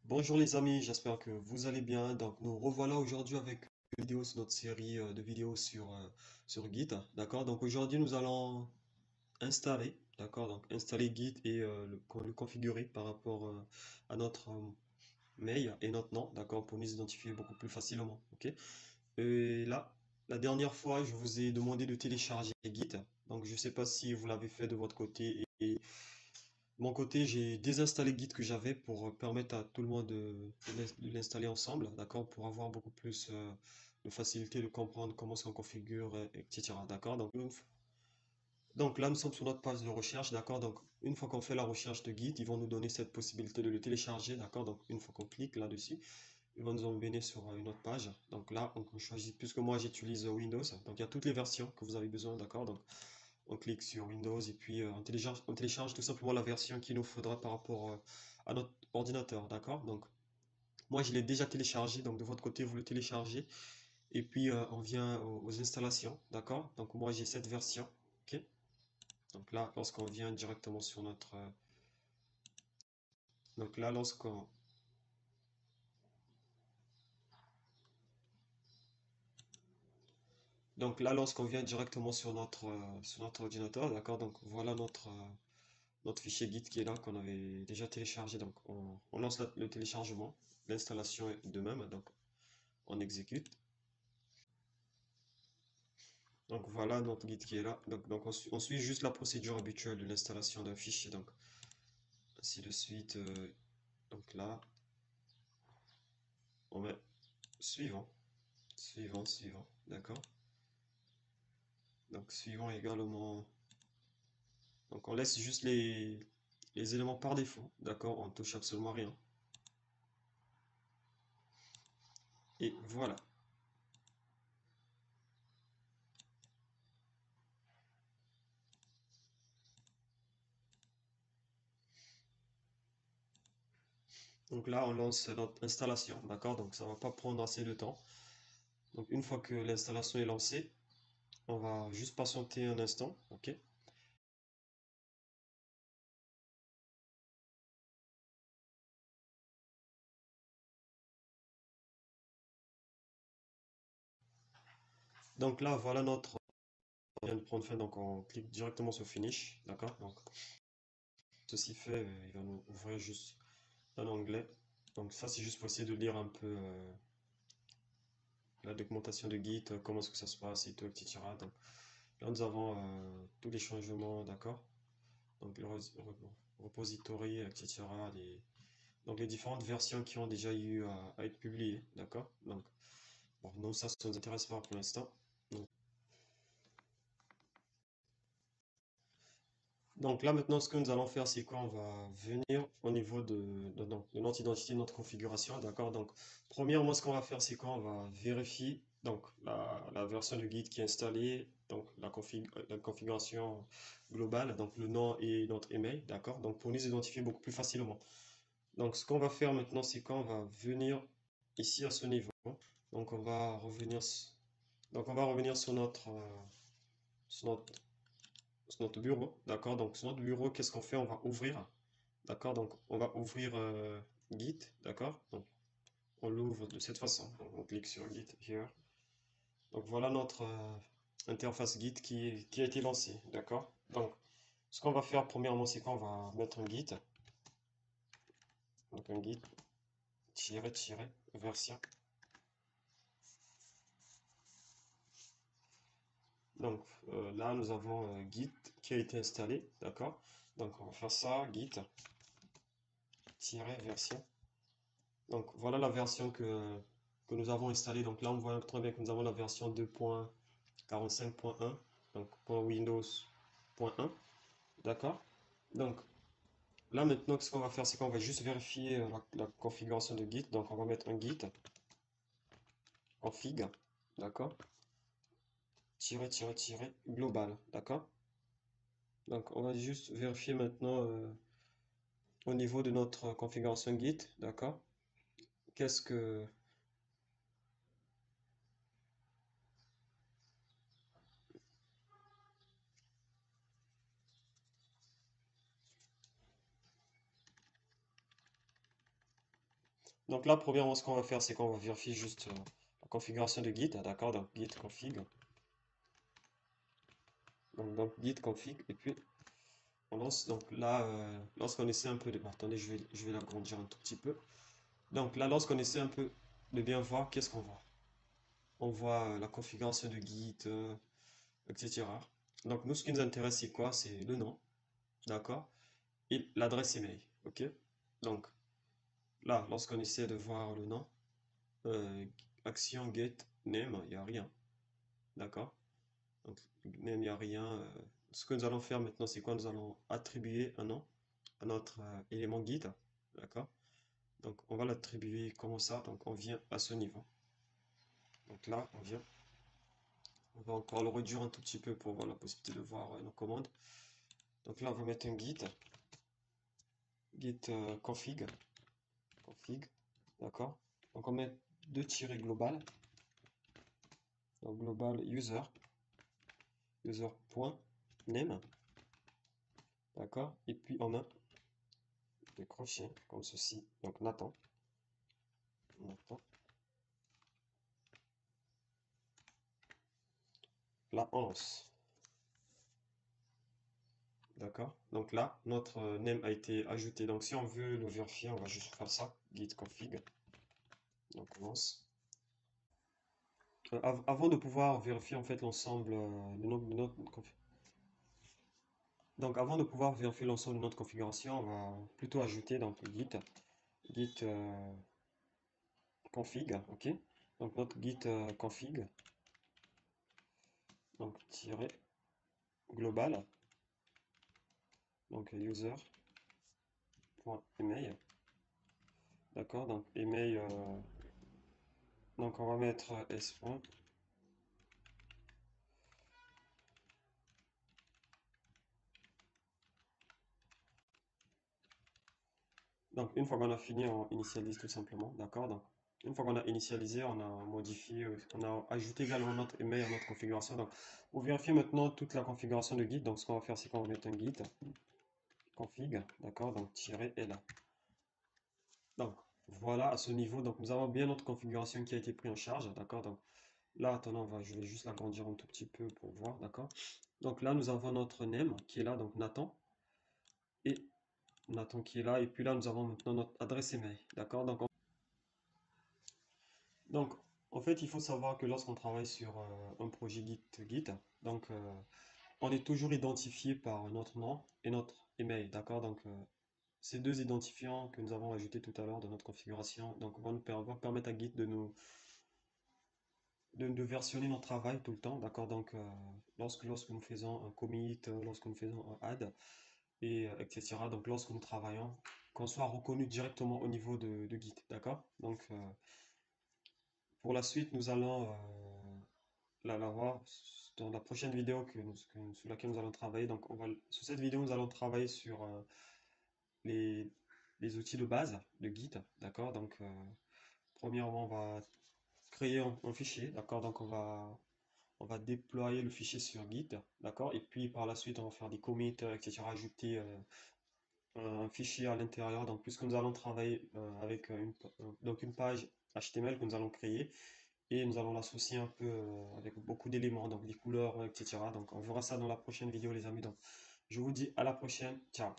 Bonjour les amis, j'espère que vous allez bien. Donc nous revoilà aujourd'hui avec une vidéo sur notre série de vidéos sur Git. D'accord? Donc aujourd'hui nous allons installer, d'accord? Donc installer Git et le configurer par rapport à notre mail et notre nom, d'accord? Pour nous identifier beaucoup plus facilement. Ok? Et là, la dernière fois, je vous ai demandé de télécharger Git. Donc je ne sais pas si vous l'avez fait de votre côté et de mon côté, j'ai désinstallé Git que j'avais pour permettre à tout le monde de l'installer ensemble, d'accord, pour avoir beaucoup plus de facilité de comprendre comment est-ce qu'on configure, etc. D'accord? Donc là, nous sommes sur notre page de recherche, d'accord? Donc une fois qu'on fait la recherche de Git, ils vont nous donner cette possibilité de le télécharger, d'accord? Donc une fois qu'on clique là-dessus, ils vont nous emmener sur une autre page. Donc là, on choisit, puisque moi j'utilise Windows, donc il y a toutes les versions que vous avez besoin, d'accord? Donc on clique sur Windows et puis on télécharge tout simplement la version qu'il nous faudra par rapport à notre ordinateur, d'accord? Donc moi je l'ai déjà téléchargé, donc de votre côté vous le téléchargez et puis on vient aux installations, d'accord? Donc moi j'ai cette version, ok? Donc là lorsqu'on vient directement sur notre, donc là lorsqu'on vient directement sur notre ordinateur, d'accord? Donc voilà notre fichier Git qui est là, qu'on avait déjà téléchargé. Donc on lance le téléchargement, l'installation est de même, donc on exécute. Donc voilà notre guide qui est là. Donc on suit juste la procédure habituelle de l'installation d'un fichier. Donc ainsi de suite. Donc là, on met suivant, suivant, suivant. D'accord? Donc suivant également. Donc on laisse juste les éléments par défaut. D'accord? On touche absolument rien. Et voilà. Donc là, on lance notre installation. D'accord? Donc ça va pas prendre assez de temps. Donc une fois que l'installation est lancée, on va juste patienter un instant, ok? Donc là, voilà notre on vient de prendre fin, donc on clique directement sur Finish, d'accord? Donc ceci fait, il va nous ouvrir juste un onglet. Donc ça, c'est juste pour essayer de lire un peu la documentation de Git, comment est-ce que ça se passe et tout, etc. Donc là, nous avons tous les changements, d'accord? Donc le repository, etc. Donc les différentes versions qui ont déjà eu à être publiées, d'accord? Donc bon, nous, ça ne nous intéresse pas pour l'instant. Donc là maintenant ce que nous allons faire c'est quoi? On va venir au niveau de notre identité, de notre configuration, d'accord? Donc premièrement ce qu'on va faire c'est quoi? On va vérifier donc la version de guide qui est installée, donc la configuration globale, donc le nom et notre email, d'accord? Donc pour nous identifier beaucoup plus facilement. Donc ce qu'on va faire maintenant c'est quoi? On va venir ici à ce niveau. Donc on va revenir sur notre sur notre bureau, d'accord? Donc sur notre bureau, qu'est-ce qu'on fait? On va ouvrir, d'accord? Donc on va ouvrir Git, d'accord? Donc on l'ouvre de cette façon. Donc, on clique sur Git here. Donc voilà notre interface Git qui a été lancée, d'accord? Donc ce qu'on va faire premièrement, c'est qu'on va mettre un Git, donc un Git version. Donc là nous avons Git qui a été installé, d'accord? Donc on va faire ça, Git-version. Donc voilà la version que nous avons installée. Donc là on voit très bien que nous avons la version 2.45.1, donc pour Windows.1. D'accord? Donc là maintenant ce qu'on va faire c'est qu'on va juste vérifier la configuration de Git. Donc on va mettre un Git config, d'accord? Global, d'accord? Donc on va juste vérifier maintenant au niveau de notre configuration Git, d'accord? Qu'est-ce que Donc là, premièrement, ce qu'on va faire, c'est qu'on va vérifier juste la configuration de Git, d'accord? Donc git config, donc git config, et puis on lance. Donc là, lorsqu'on essaie un peu de... Attendez, je vais l'agrandir un tout petit peu. Donc là, lorsqu'on essaie un peu de bien voir, qu'est-ce qu'on voit? On voit la configuration de Git, etc. Donc nous, ce qui nous intéresse, c'est quoi? C'est le nom, d'accord? Et l'adresse email, ok? Donc là, lorsqu'on essaie de voir le nom, euh, action get name, il n'y a rien, d'accord? Donc name, il n'y a rien. Ce que nous allons faire maintenant, c'est quoi? Nous allons attribuer un nom à notre élément Git, d'accord? Donc on va l'attribuer comme ça, donc on vient à ce niveau. Donc là, on va encore le réduire un tout petit peu pour avoir la possibilité de voir nos commandes. Donc là, on va mettre un git config, d'accord? Donc on met deux tirets global, donc global user.name, d'accord? Et puis on a des crochets comme ceci, donc Nathan. Là, on lance. D'accord? Donc là, notre name a été ajouté. Donc si on veut le vérifier, on va juste faire ça, git config. Donc on lance. Avant de pouvoir vérifier en fait l'ensemble de notre donc avant de pouvoir vérifier l'ensemble de notre configuration, on va plutôt ajouter donc git config, ok? Donc notre git config, donc tiret global, donc user.email, d'accord? Donc email, donc on va mettre s. Donc, une fois qu'on a fini, on initialise tout simplement, d'accord? Donc, une fois qu'on a initialisé, on a modifié, on a ajouté également notre email à notre configuration. Donc, pour vérifier maintenant toute la configuration de Git, donc ce qu'on va faire, c'est qu'on va mettre un git config, d'accord? Donc, tirer L. Donc, voilà, à ce niveau, donc nous avons bien notre configuration qui a été prise en charge, d'accord? Donc, là, attendons, je vais juste l'agrandir un tout petit peu pour voir, d'accord? Donc là, nous avons notre name qui est là, donc Nathan, et Nathan qui est là, et puis là, nous avons maintenant notre adresse email, d'accord? Donc, en fait, il faut savoir que lorsqu'on travaille sur un projet Git, donc on est toujours identifié par notre nom et notre email, d'accord? Donc, ces deux identifiants que nous avons ajoutés tout à l'heure dans notre configuration, donc vont permettre à Git de versionner notre travail tout le temps, d'accord? Donc, lorsque nous faisons un commit, lorsque nous faisons un add, et etc. Donc, lorsque nous travaillons, qu'on soit reconnu directement au niveau de Git, d'accord? Donc, pour la suite, nous allons la voir dans la prochaine vidéo sur laquelle nous allons travailler. Donc, sur cette vidéo, nous allons travailler sur les, les outils de base de Git, d'accord? Donc, premièrement, on va créer un fichier, d'accord? Donc, on va déployer le fichier sur Git, d'accord? Et puis, par la suite, on va faire des commits, etc., ajouter un fichier à l'intérieur. Donc, puisque nous allons travailler avec donc une page HTML que nous allons créer, et nous allons l'associer un peu avec beaucoup d'éléments, donc des couleurs, etc. Donc on verra ça dans la prochaine vidéo, les amis. Donc je vous dis à la prochaine. Ciao.